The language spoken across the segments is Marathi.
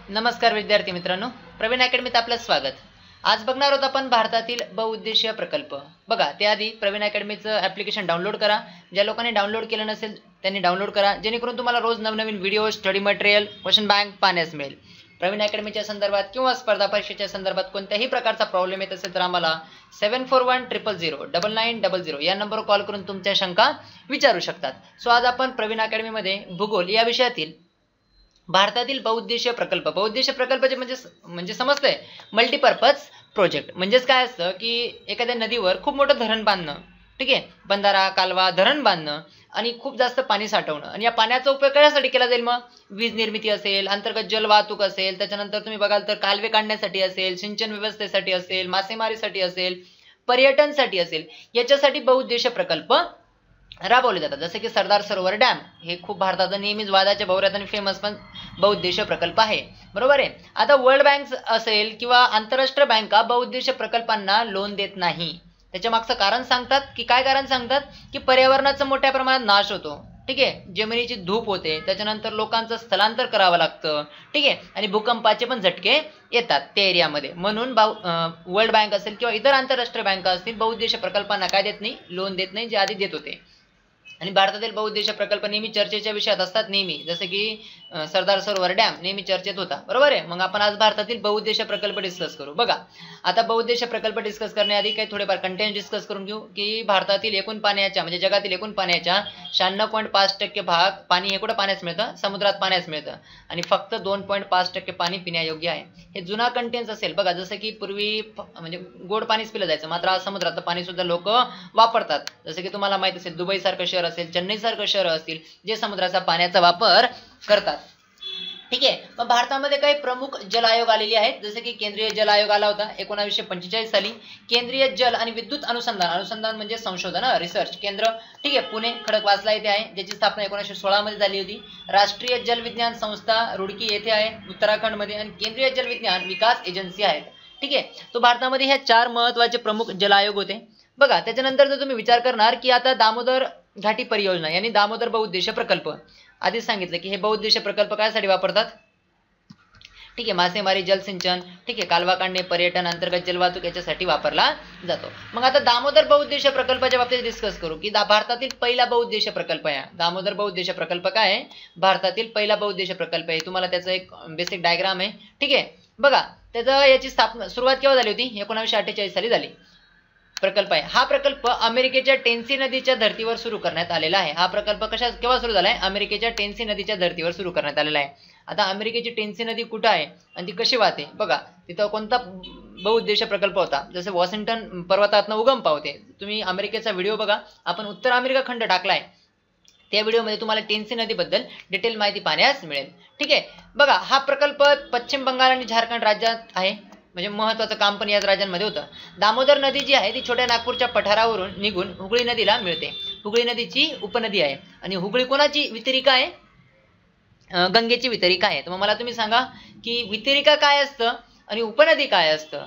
नमस्कार विद्यार्थी मित्रांनो, प्रवीण अकॅडमीत आपलं स्वागत। आज बघणार आहोत आपण भारतातील बहुउद्देशीय प्रकल्प। बघा, त्याआधी प्रवीण अकॅडमीचं ॲप्लिकेशन डाउनलोड करा। ज्या लोकांनी डाउनलोड केलं नसेल त्यांनी डाउनलोड करा, जेणेकरून तुम्हाला रोज नवनवीन video, study material, question bank पाहण्यास मिळेल। प्रवीण अकॅडमीच्या संदर्भात किंवा स्पर्धा परीक्षेच्या संदर्भात कोणत्याही प्रकारचा प्रॉब्लेम येत असेल तर आम्हाला 7410009900 या नंबरवर कॉल करून तुमच्या शंका विचारू शकतात। सो आज आपण प्रवीण अकॅडमीमध्ये भूगोल या विषयातील भारतातील बहुउद्देशीय प्रकल्प, बहुउद्देशीय प्रकल्पाचे म्हणजे समजतंय मल्टीपर्पज प्रोजेक्ट। म्हणजेच काय असतं की एखाद्या नदीवर खूप मोठं धरण बांधणं, ठीक आहे, बंधारा, कालवा, धरण बांधणं आणि खूप जास्त पाणी साठवणं, आणि या पाण्याचा उपयोग कशासाठी केला जाईल? मग वीज निर्मिती असेल, अंतर्गत जल वाहतूक असेल, त्याच्यानंतर तुम्ही बघाल तर कालवे काढण्यासाठी असेल, सिंचन व्यवस्थेसाठी असेल, मासेमारीसाठी असेल, पर्यटनसाठी असेल, याच्यासाठी बहुउद्देशीय प्रकल्प राबवले जातात। जसे की सरदार सरोवर डॅम हे खूप भारताचा नेहमीच वादाच्या भोवऱ्यात आणि फेमस पण बहुउद्देशीय प्रकल्प आहे, बरोबर आहे। आता वर्ल्ड बँक असेल किंवा आंतरराष्ट्रीय बँका बहुउद्देशीय प्रकल्पांना लोन देत नाही। त्याच्या मागचं कारण सांगतात की काय कारण सांगतात की पर्यावरणाचा मोठ्या प्रमाणात नाश होतो, ठीक आहे, जमिनीची धूप होते, त्याच्यानंतर लोकांचं स्थलांतर करावं लागतं, ठीक आहे, आणि भूकंपाचे पण झटके येतात त्या एरियामध्ये। म्हणून वर्ल्ड बँक असेल किंवा इतर आंतरराष्ट्रीय बँका असतील बहुउद्देशीय प्रकल्पांना काय देत नाही? लोन देत नाही, जे आधी देत होते। आणि भारतातील बहुउद्देशीय प्रकल्प नेहमी चर्चेच्या विषयात असतात नेहमी, जसे की सरदार सरोवर डॅम नेहमी चर्चेत होता, बरोबर आहे। मग आपण आज भारतातील बहुउद्देशीय प्रकल्प डिस्कस करू। बघा, आता बहुउद्देशीय प्रकल्प डिस्कस करण्याआधी काही थोडेफार कंटेंट डिस्कस करून घेऊ की भारतातील एकूण पाण्याच्या म्हणजे जगातील एकूण पाण्याच्या 96.5% भाग पाणी हे कुठं पाण्यास मिळतं? समुद्रात पाण्यास मिळतं, आणि फक्त 2.5% पाणी पिण्यायोग्य आहे। हे जुना कंटेंट असेल बघा, जसं की पूर्वी म्हणजे गोड पाणीच पिलं जायचं, मात्र आज समुद्रातलं पाणी सुद्धा लोक वापरतात। जसं की तुम्हाला माहित असेल दुबई सारखं शहर असेल, चेन्नई सारखं शहर असतील, जे समुद्राचा पाण्याचा वापर करतात, ठीक आहे। मग भारतामध्ये काही प्रमुख जल आयोग आलेले आहेत, जसे की केंद्रीय जल आयोग आला होता 1945 साली। केंद्रीय जल आणि विद्युत अनुसंधान म्हणजे संशोधन, रिसर्च केंद्र, ठीक आहे, पुणे खडकवासला येथे आहे, ज्याची स्थापना 1916 मध्ये झाली होती। राष्ट्रीय जल विज्ञान संस्था रुडकी येथे आहे उत्तराखंड मध्ये, आणि केंद्रीय जल विज्ञान विकास एजन्सी आहेत, ठीक आहे। तो भारतामध्ये ह्या 4 महत्त्वाचे प्रमुख जल आयोग होते। बघा, त्याच्यानंतर जर तुम्ही विचार करणार की आता दामोदर घाटी परियोजना यांनी दामोदर बहुउद्देशीय प्रकल्प, आधीच सांगितलं की हे बहुउद्देशीय प्रकल्प कायसाठी वापरतात? ठीक आहे, मासेमारी, जलसिंचन, ठीक आहे, कालवा काढणे, पर्यटन, अंतर्गत जलवाहतूक याच्यासाठी वापरला जातो। मग आता दामोदर बहुउद्देशीय प्रकल्पाच्या बाबतीत डिस्कस करू की भारतातील पहिला बहुउद्देशीय प्रकल्प आहे दामोदर बहुउद्देशीय प्रकल्प। काय आहे? भारतातील पहिला बहुउद्देशीय प्रकल्प आहे। तुम्हाला त्याचा एक बेसिक डायग्राम आहे, ठीक आहे। बघा, याची सुरुवात केव्हा झाली होती? 1948 साली झाली प्रकल्प आहे। हा प्रकल्प अमेरिकेच्या टेन्सी नदीच्या धर्तीवर सुरू करण्यात आलेला आहे। हा प्रकल्प केव्हा सुरू झाला आहे? अमेरिकेच्या टेन्सी नदीच्या धर्तीवर सुरू करण्यात आलेला आहे। आता अमेरिकेची टेन्सी नदी कुठं आहे आणि ती कशी वाहते? बघा, तिथं कोणता बहुउद्देशीय प्रकल्प होता? जसे वॉशिंग्टन पर्वतातनं उगम पावते। तुम्ही अमेरिकेचा व्हिडिओ बघा, आपण उत्तर अमेरिका खंड टाकलाय, त्या व्हिडिओमध्ये तुम्हाला टेन्सी नदीबद्दल डिटेल माहिती पाहण्यास मिळेल, ठीक आहे। बघा, हा प्रकल्प पश्चिम बंगाल आणि झारखंड राज्यात आहे, म्हणजे महत्त्वाचं काम पण याच राज्यांमध्ये होतं। दामोदर नदी जी आहे ती छोट्या नागपूरच्या पठारावरून निघून हुगळी नदीला मिळते। हुगळी नदीची उपनदी आहे, आणि हुगळी कोणाची वितरिका आहे? गंगेची वितरिका आहे। तर मग मला तुम्ही सांगा की वितरिका काय असतं आणि उपनदी काय असतं?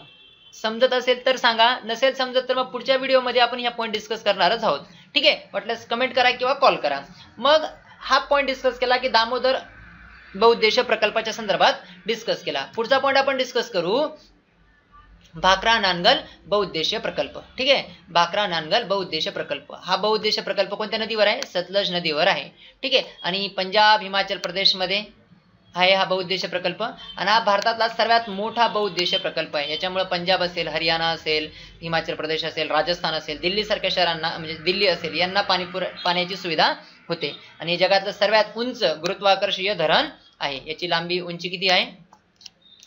समजत असेल तर सांगा, नसेल समजत तर मग पुढच्या व्हिडिओमध्ये आपण ह्या पॉईंट डिस्कस करणारच आहोत, ठीक आहे। वाटल्यास कमेंट करा किंवा कॉल करा। मग हा पॉईंट डिस्कस केला की दामोदर बहुउद्देशीय प्रकल्पाच्या संदर्भात डिस्कस केला। पुढचा पॉईंट आपण डिस्कस करू भाकरा नानगल बहुउद्देशीय प्रकल्प, ठीक आहे। भाकरा नानगल बहुउद्देशीय प्रकल्प, हा बहुउद्देशीय प्रकल्प कोणत्या नदीवर आहे? सतलज नदीवर आहे, ठीक आहे, आणि पंजाब हिमाचल प्रदेश मध्ये आहे हा बहुउद्देशीय प्रकल्प। आणि हा भारतातला सर्वात मोठा बहुउद्देशीय प्रकल्प आहे। याच्यामुळे पंजाब असेल, हरियाणा असेल, हिमाचल प्रदेश असेल, राजस्थान असेल, दिल्ली सारख्या शहरांना म्हणजे दिल्ली असेल यांना पाण्याची सुविधा होते। आणि जगातलं सर्वात उंच गुरुत्वाकर्षीय धरण आहे। याची लांबी उंची किती आहे?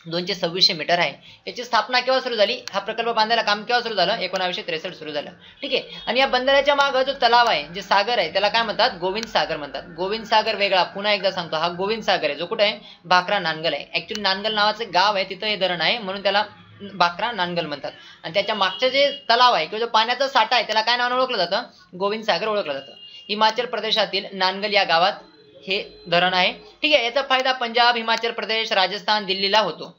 226 मीटर आहे। याची स्थापना केव्हा सुरू झाली? हा प्रकल्प बांधायला काम केव्हा सुरू झालं? 1963 सुरू झालं, ठीक आहे। आणि या बंदराच्या मागे जो तलाव आहे, जे सागर आहे, त्याला काय म्हणतात? गोविंद सागर म्हणतात। गोविंद सागर वेगळा, पुन्हा एकदा सांगतो, हा गोविंद सागर आहे जो कुठे आहे? भाकरा नानगल आहे। ऍक्च्युअली नानगल नावाचं गाव आहे, तिथं हे धरण आहे, म्हणून त्याला भाकरा नानगल म्हणतात। आणि त्याच्या मागचं जे तलाव आहे किंवा जो पाण्याचा साठा आहे त्याला काय नावाने ओळखलं जातं? गोविंद सागर ओळखलं जातं। हिमाचल प्रदेशातील नानगल या गावात हे धरण आहे, ठीक आहे। याचा फायदा पंजाब, हिमाचल प्रदेश, राजस्थान, दिल्लीला होतो।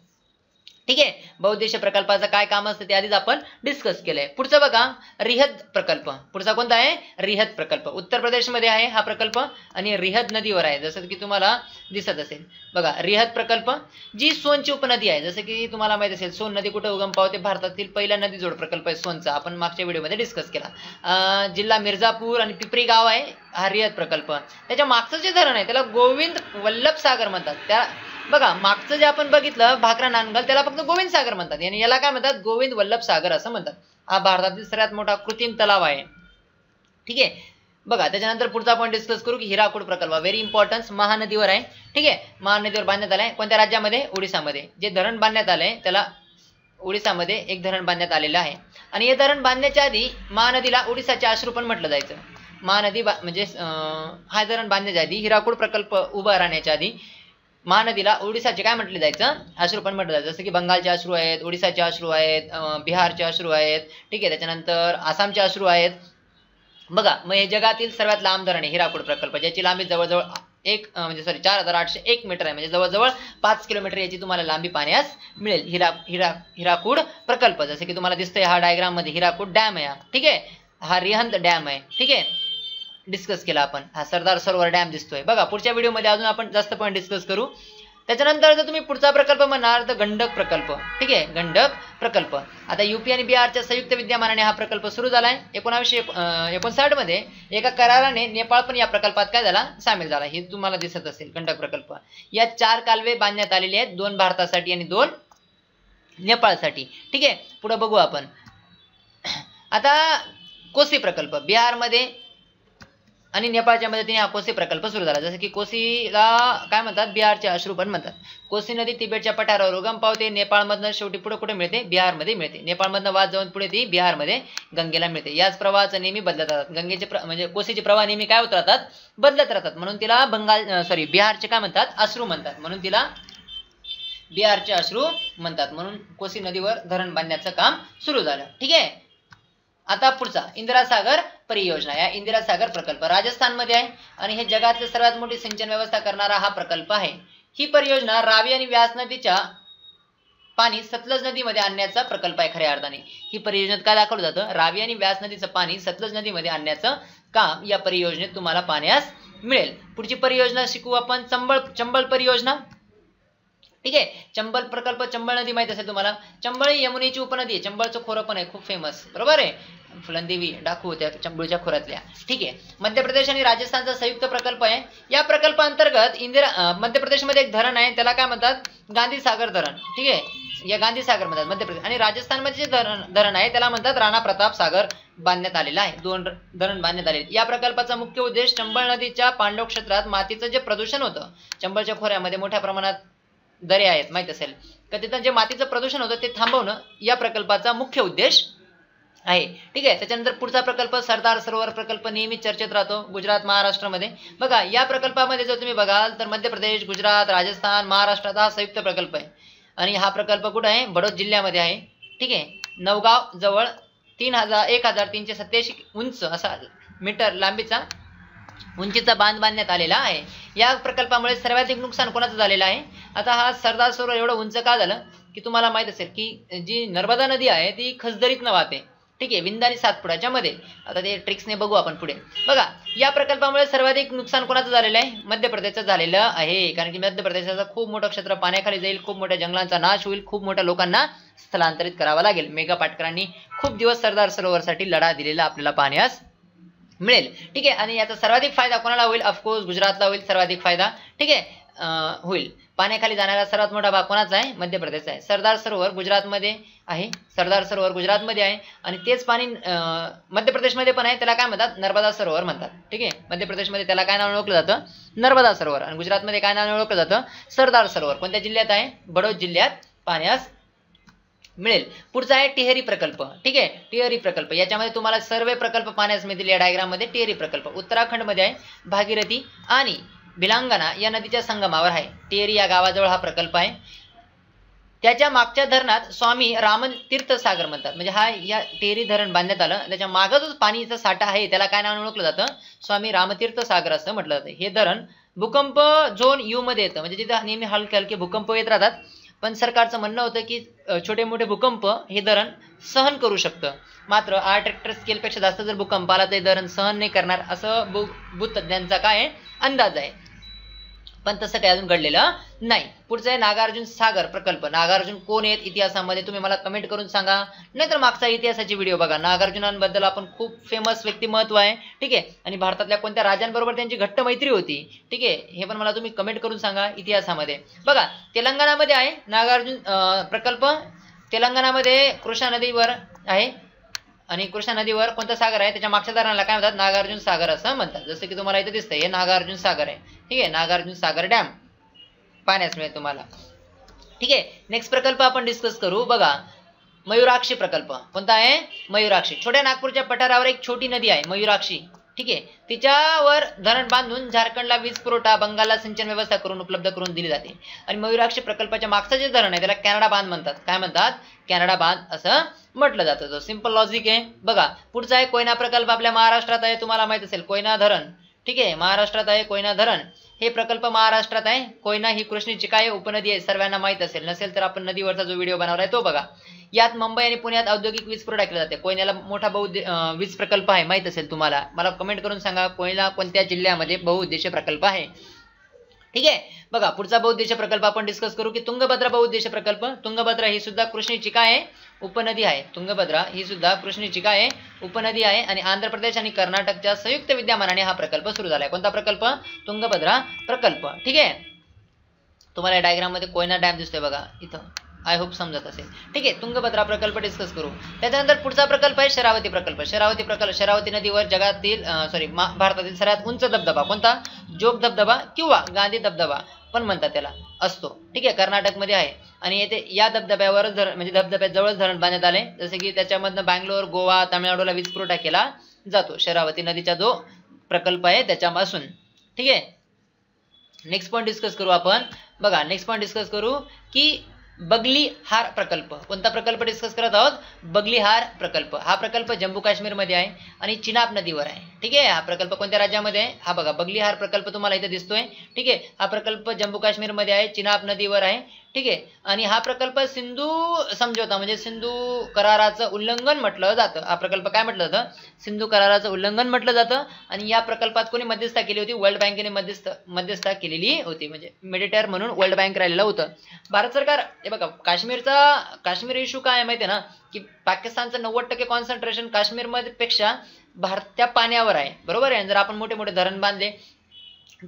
ठीक आहे. बहुउद्देशीय प्रकल्पाचं काय काम असतं ते आधीच आपण डिस्कस केलंय. पुढचं बघा रिहद प्रकल्प. पुढचा कोणता आहे? रिहद प्रकल्प. उत्तर प्रदेशमध्ये आहे हा प्रकल्प आणि रिहद नदीवर आहे, जसं की तुम्हाला दिसत असेल. बघा रिहद प्रकल्प जी सोनची उपनदी आहे, जसं की तुम्हाला माहित असेल सोन नदी कुठे उगम पावते? भारतातील पहिला नदी जोड प्रकल्प आहे सोनचा, आपण मागच्या व्हिडिओमध्ये डिस्कस केला. जिल्हा मिर्झापूर आणि पिपरी गाव आहे हा रिहद प्रकल्प. त्याच्या मागचं जे धरण आहे त्याला गोविंद वल्लभ सागर म्हणतात. त्या बघा मागचं जे आपण बघितलं भाकरा नांगल त्याला फक्त गोविंद सागर म्हणतात आणि याला काय म्हणतात? गोविंद वल्लभ सागर असं म्हणतात. हा भारतातील सर्वात मोठा कृत्रिम तलाव आहे. ठीक आहे. बघा त्याच्यानंतर पुढचा आपण डिस्कस करू की हिराकूड प्रकल्प. व्हेरी इम्पॉर्टन्स, महानदीवर आहे. ठीक आहे. महानदीवर बांधण्यात आलाय. कोणत्या राज्यामध्ये? ओडिसामध्ये. जे धरण बांधण्यात आलंय त्याला ओडिसामध्ये एक धरण बांधण्यात आलेलं आहे आणि हे धरण बांधण्याच्या आधी महानदीला ओडिसाचे अश्रू पण म्हटलं जायचं. महानदी म्हणजे हा धरण बांधण्याच्या आधी हिराकूड प्रकल्प उभा राहण्याच्या आधी महानदीला ओडिसाचे काय म्हटले जायचं? अश्रू पण म्हटलं जायचं. जसं की बंगालचे अश्रू आहेत, ओडिसाचे अश्रू आहेत, बिहारचे अश्रू आहेत. ठीक आहे. त्याच्यानंतर आसामचे अश्रू आहेत. बघा मग हे जगातील सर्वात लांब धरण आहे हिराकूड प्रकल्प, ज्याची लांबी जवळजवळ 4801 मीटर आहे, म्हणजे जवळजवळ 5 किलोमीटर याची तुम्हाला लांबी पाहण्यास मिळेल. हिराकूड प्रकल्प जसं की तुम्हाला दिसतंय हा डायग्राम मध्ये हिराकूड डॅम आहे. ठीक आहे. हा रिहंद डॅम आहे. ठीक आहे. डिस्कस केला आपण. हा सरदार सरोवर डॅम दिसतोय. बघा पुढच्या व्हिडिओमध्ये अजून आपण जास्त पॉईंट डिस्कस करू. त्याच्यानंतर जर तुम्ही पुढचा प्रकल्प म्हणाल तर गंडक प्रकल्प. ठीक आहे. गंडक प्रकल्प आता यूपी आणि बिहारच्या संयुक्त विद्यमानाने हा प्रकल्प सुरू झालाय. 1959 मध्ये एका कराराने नेपाळ पण या प्रकल्पात काय झाला? सामील झाला. हे तुम्हाला दिसत असेल गंडक प्रकल्प. या 4 कालवे बांधण्यात आलेले आहेत, 2 भारतासाठी आणि 2 नेपाळसाठी. ठीक आहे. पुढे बघू आपण. आता कोसी प्रकल्प बिहारमध्ये आणि नेपाळच्या मदतीने हा कोसी प्रकल्प सुरू झाला. जसं की कोसीला काय म्हणतात? बिहारचे अश्रू पण म्हणतात. कोसी नदी तिबेटच्या पठारावर उगम पावते. नेपाळमधनं शेवटी पुढे कुठे मिळते? बिहारमध्ये मिळते. नेपाळमधनं वाद जाऊन पुढे ती बिहारमध्ये गंगेला मिळते. याच प्रवाहाचं नेहमी बदलत राहतात. गंगेचे म्हणजे कोसीचे प्रवाह नेहमी काय होत राहतात? बदलत राहतात. म्हणून तिला बिहारचे काय म्हणतात? अश्रू म्हणतात. म्हणून तिला बिहारचे अश्रू म्हणतात. म्हणून कोसी नदीवर धरण बांधण्याचं काम सुरू झालं. ठीक आहे. आता पुढचा इंदिरा सागर परियोजना. या इंदिरा सागर प्रकल्प राजस्थानमध्ये आहे आणि हे जगातली सर्वात मोठी सिंचन व्यवस्था करणारा हा प्रकल्प आहे. ही परियोजना रावी आणि व्यास नदीच्या पाणी सतलज नदीमध्ये आणण्याचा प्रकल्प आहे. खऱ्या अर्थाने ही परियोजनेत काय दाखवलं जातं? रावी आणि व्यास नदीचं पाणी सतलज नदीमध्ये आणण्याचं काम या परियोजनेत तुम्हाला पाहण्यास मिळेल. पुढची परियोजना शिकू आपण चंबळ परियोजना. ठीक आहे. चंबळ प्रकल्प, चंबळ नदी माहित असेल तुम्हाला. चंबळ ही यमुनेची उपनदी आहे. चंबळचं खोरं पण आहे खूप फेमस. बरोबर आहे. फुलंदेवी डाकू होत्या चंबळच्या खोऱ्यातल्या. ठीक आहे. मध्य प्रदेश आणि राजस्थानचा संयुक्त प्रकल्प आहे. या प्रकल्पांतर्गत मध्य प्रदेशमध्ये एक धरण आहे त्याला काय म्हणतात? गांधी सागर धरण. ठीक आहे. या गांधी सागर म्हणतात मध्य प्रदेश. आणि राजस्थानमध्ये जे धरण आहे त्याला म्हणतात राणा प्रताप सागर बांधण्यात आलेला आहे. 2 धरण बांधण्यात आले. या प्रकल्पाचा मुख्य उद्देश चंबळ नदीच्या पाणलोट क्षेत्रात मातीचं जे प्रदूषण होतं, चंबळच्या खोऱ्यामध्ये मोठ्या प्रमाणात दरे आहेत माहित असेल का, तिथं जे मातीचं प्रदूषण होतं ते थांबवणं या प्रकल्पाचा मुख्य उद्देश आहे. ठीक आहे. त्याच्यानंतर पुढचा प्रकल्प सरदार सरोवर प्रकल्प नेहमी चर्चेत राहतो गुजरात महाराष्ट्रामध्ये. बघा या प्रकल्पामध्ये जर तुम्ही बघाल तर मध्य प्रदेश, गुजरात, राजस्थान, महाराष्ट्राचा हा संयुक्त प्रकल्प आहे आणि हा प्रकल्प कुठे आहे? बडोद जिल्ह्यामध्ये आहे. ठीक आहे. नवगाव जवळ 1387 उंच असा मीटर लांबीचा उंचीचा बांध बांधण्यात आलेला आहे. या प्रकल्पामुळे सर्वाधिक नुकसान कोणाचं झालेलं आहे? आता हा सरदार सरोवर एवढं उंच का झालं की तुम्हाला माहित असेल की जी नर्मदा नदी आहे ती खसदरीतनं वाहते. ठीक आहे. विंध्य आणि सातपुडाच्या मध्ये. आता ते ट्रिक्सने बघू आपण पुढे. बघा या प्रकल्पामुळे सर्वाधिक नुकसान कोणाचं झालेलं आहे? मध्य प्रदेशचं झालेलं आहे. कारण की मध्य प्रदेशाचं खूप मोठं क्षेत्र पाण्याखाली जाईल, खूप मोठ्या जंगलांचा नाश होईल, खूप मोठ्या लोकांना स्थलांतरित करावं लागेल. मेघा पाटकरांनी खूप दिवस सरदार सरोवरसाठी लढा दिलेला आपल्याला पाहण्यास मिळेल. ठीक आहे. आणि याचा सर्वाधिक फायदा कोणाला होईल? ऑफकोर्स गुजरातला होईल सर्वाधिक फायदा. ठीक आहे. होईल. पाण्याखाली जाणारा सर्वात मोठा भाग कोणाचा आहे? मध्य प्रदेशचा आहे. सरदार सरोवर गुजरातमध्ये आहे. सरदार सरोवर गुजरातमध्ये आहे आणि तेच पाणी मध्य प्रदेशमध्ये पण आहे. त्याला काय म्हणतात? नर्मदा सरोवर म्हणतात. ठीक आहे. मध्य प्रदेशमध्ये त्याला काय नाव ओळखलं जातं? नर्मदा सरोवर. आणि गुजरातमध्ये काय नाव ओळखलं जातं? सरदार सरोवर. कोणत्या जिल्ह्यात आहे? बडोद जिल्ह्यात पाहण्यास मिळेल. पुढचा आहे टिहरी प्रकल्प. ठीक आहे. टिहरी प्रकल्प याच्यामध्ये तुम्हाला सर्व प्रकल्प पाहण्यास मिळतील. या डायग्राम मध्ये टिहरी प्रकल्प उत्तराखंडमध्ये आहे. भागीरथी आणि भिलांगना या नदीच्या संगमावर आहे. टिहरी या गावाजवळ हा प्रकल्प आहे. त्याच्या मागच्या धरणात स्वामी रामतीर्थ सागर म्हणतात. म्हणजे हा या टिहरी धरण बांधण्यात आलं, त्याच्या मागं जो पाणीचा साठा आहे त्याला काय नाव ओळखलं जातं? स्वामी रामतीर्थ सागर असं म्हटलं जातं. हे धरण भूकंप झोन यू मध्ये येतं, म्हणजे जिथे नेहमी हलके हलके भूकंप येत राहतात. पण सरकारचं म्हणणं होतं की छोटे मोठे भूकंप हे धरण सहन करू शकतं, मात्र 8 रिक्टर स्केलपेक्षा जास्त जर भूकंप आला तर धरण सहन नाही करणार असं भूतज्ञांचा काय अंदाज आहे. पण तसं काही अजून घडलेलं नाही. पुढचं आहे नागार्जुन सागर प्रकल्प. नागार्जुन कोण आहेत इतिहासामध्ये तुम्ही मला कमेंट करून सांगा, नाहीतर मागचा इतिहासाची व्हिडिओ बघा. नागार्जुनांबद्दल आपण खूप फेमस व्यक्तिमत्व आहे, ठीक आहे, आणि भारतातल्या कोणत्या राजांबरोबर त्यांची घट्ट मैत्री होती, ठीक आहे, हे पण मला तुम्ही कमेंट करून सांगा इतिहासामध्ये. बघा तेलंगणामध्ये आहे नागार्जुन प्रकल्प. तेलंगणामध्ये कृष्णा नदीवर आहे आणि कृष्णा नदीवर कोणता सागर आहे त्याच्या मागच्या धरणाला काय म्हणतात, नागार्जुन सागर असं म्हणतात. जसं की तुम्हाला इथे दिसतंय हे नागार्जुन सागर आहे, ठीक आहे, नागार्जुन सागर डॅम पाण्यास मिळेल तुम्हाला, ठीक आहे. नेक्स्ट प्रकल्प आपण डिस्कस करू. बघा मयुराक्षी प्रकल्प. कोणता आहे, मयुराक्षी. छोट्या नागपूरच्या पठारावर एक छोटी नदी आहे मयुराक्षी, ठीक आहे, तिच्यावर धरण बांधून झारखंडला वीज पुरवठा, बंगालला सिंचन व्यवस्था करून उपलब्ध करून दिली जाते. आणि मयुराक्षी प्रकल्पाच्या मागचं जे धरण आहे त्याला कॅनडा बांध म्हणतात. काय म्हणतात, कॅनडा बांध असं म्हटलं जातं. तो सिंपल लॉजिक आहे. बघा पुढचा आहे कोयना प्रकल्प. आपल्या महाराष्ट्रात आहे, तुम्हाला माहित असेल कोयना धरण, ठीक आहे, महाराष्ट्रात आहे कोयना धरण. हे प्रकल्प महाराष्ट्रात आहे. कोयना ही कृष्णेची काय उपनदी आहे, सर्वांना माहित असेल, नसेल तर आपण नदीवरचा जो व्हिडिओ बनवलाय तो बघा. यात मुंबई आणि पुण्यात औद्योगिक वीज पुरवठा केला जाते. कोयनाला मोठा वीज प्रकल्प आहे, माहित असेल तुम्हाला, मला कमेंट करून सांगा कोयना कोणत्या जिल्ह्यामध्ये बहुउद्देशीय प्रकल्प आहे, ठीक आहे. बघा पुढचा बहुउद्देशीय प्रकल्प आपण डिस्कस करू की तुंगभद्रा बहुउद्देशीय प्रकल्प. तुंगभद्रा ही सुद्धा कृष्णेची काय आहे, उपनदी आहे. तुंगभद्रा ही सुद्धा कृष्णेची काय आहे, उपनदी आहे. आणि आंध्र प्रदेश आणि कर्नाटकच्या संयुक्त विद्यमानाने हा प्रकल्प सुरू झाला आहे. कोणता प्रकल्प, तुंगभद्रा प्रकल्प, ठीक आहे. तुम्हाला डायग्राम मध्ये कोयना डॅम दिसतोय बघा इथं, आय होप समजत असेल, ठीक आहे. तुंगभद्रा प्रकल्प डिस्कस करू. त्याच्यानंतर पुढचा प्रकल्प आहे शरावती प्रकल्प. शरावती प्रकल्प, शरावती नदीवर जगातील भारतातील सर्वात उंच धबधबा कोणता, जोग धबधबा किंवा गांधी धबधबा पण म्हणतात त्याला, असतो, ठीक आहे, कर्नाटकमध्ये आहे. आणि येथे या धबधब्यावर म्हणजे धबधब्यात जवळच धरण बांधण्यात आले, जसे की त्याच्यामधनं बँगलोर, गोवा, तामिळनाडूला वीज पुरवठा केला जातो शरावती नदीचा जो प्रकल्प आहे त्याच्यापासून, ठीक आहे. नेक्स्ट पॉईंट डिस्कस करू आपण. बघा नेक्स्ट पॉईंट डिस्कस करू की बगलीहार प्रकल्प. कोणता प्रकल्प डिस्कस करत आहोत, बगलीहार प्रकल्प. हा प्रकल्प जम्मू काश्मीर मध्ये आहे आणि चिनाब नदीवर आहे, ठीक आहे. हा प्रकल्प कोणत्या राज्यामध्ये आहे, हा बघा बगलीहार प्रकल्प तुम्हाला इथे दिसतोय, ठीक आहे. हा प्रकल्प जम्मू काश्मीर मध्ये आहे, चिनाब नदीवर आहे, ठीक आहे. आणि हा प्रकल्प सिंधू समझोता म्हणजे सिंधू कराराचं उल्लंघन म्हटलं जातं. हा प्रकल्प काय म्हटलं जातं, सिंधू कराराचं उल्लंघन म्हटलं जातं. आणि या प्रकल्पात कोणी मध्यस्थता केली होती, वर्ल्ड बँकेने मध्यस्थता केलेली होती, म्हणजे मेडिटर म्हणून वर्ल्ड बँक राहिलेलं होतं. भारत सरकार हे बघा काश्मीर इश्यू काय आहे माहिती आहे ना, की पाकिस्तानचं 90% कॉन्सन्ट्रेशन काश्मीरमध्ये पेक्षा भारत पाण्यावर आहे, बरोबर आहे. जर आपण मोठे मोठे धरण बांधले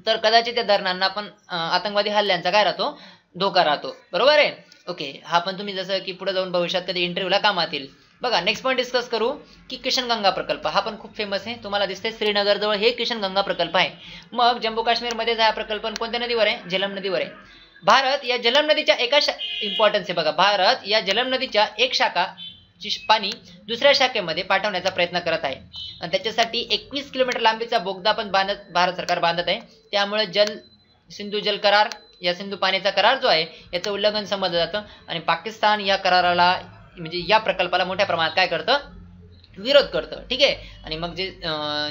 तर कदाचित त्या धरणांना पण आतंकवादी हल्ल्यांचा काय राहतो, धोका राहतो, बरोबर आहे. ओके, हा पण तुम्ही जसं की पुढे जाऊन भविष्यात कधी इंटरव्ह्यूला कामात येईल. बघा नेक्स्ट पॉईंट डिस्कस करू की किशनगंगा प्रकल्प. हा पण खूप फेमस आहे, तुम्हाला दिसते श्रीनगर जवळ हे किशनगंगा प्रकल्प आहे. मग जम्मू काश्मीरमध्ये हा प्रकल्प कोणत्या नदीवर आहे, झेलम नदीवर आहे. भारत या जलम नदीच्या इम्पॉर्टन्स आहे बघा, भारत या जलम नदीच्या एक शाखा पाणी दुसऱ्या शाखेमध्ये पाठवण्याचा प्रयत्न करत आहे. आणि त्याच्यासाठी 21 किलोमीटर लांबीचा बोगदा पण भारत सरकार बांधत आहे. त्यामुळे सिंधू जल करार, या सिंधू पाण्याचा करार जो आहे याचं उल्लंघन समजलं जातं. आणि पाकिस्तान या कराराला म्हणजे या प्रकल्पाला मोठ्या प्रमाणात काय करतं, विरोध करतं, ठीक आहे. आणि मग जे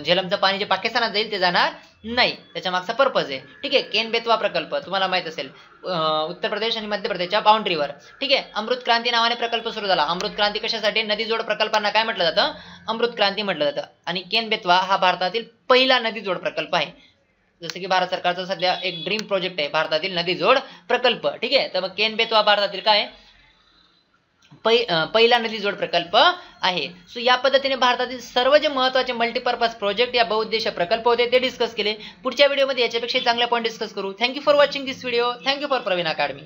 झेलमचं पाणी जे पाकिस्तानात जाईल ते जाणार नाही, त्याच्या मागचा पर्पज आहे, ठीक आहे. केन बेतवा प्रकल्प तुम्हाला माहित असेल, उत्तर प्रदेश आणि मध्य प्रदेशच्या बाउंड्रीवर, ठीक आहे. अमृत क्रांती नावाने प्रकल्प सुरू झाला. अमृत क्रांती कशासाठी, नदी जोड प्रकल्पांना काय म्हटलं जातं, अमृत क्रांती म्हटलं जातं. आणि केन बेतवा हा भारतातील पहिला नदी जोड प्रकल्प आहे. जसं की भारत सरकारचा सध्या एक ड्रीम प्रोजेक्ट आहे भारतातील नदी जोड प्रकल्प, ठीक आहे. तर मग केन बेतवा भारतातील काय पहिला नदी जोड प्रकल्प आहे. सो या पद्धतीने भारतातील सर्व जे महत्त्वाचे मल्टीपर्पज प्रोजेक्ट या बहुउद्देशीय प्रकल्प होते ते डिस्कस केले. पुढच्या व्हिडिओमध्ये याच्यापेक्षा चांगला पॉईंट डिस्कस करू. Thank you for watching this video. Thank you for Praveen academy.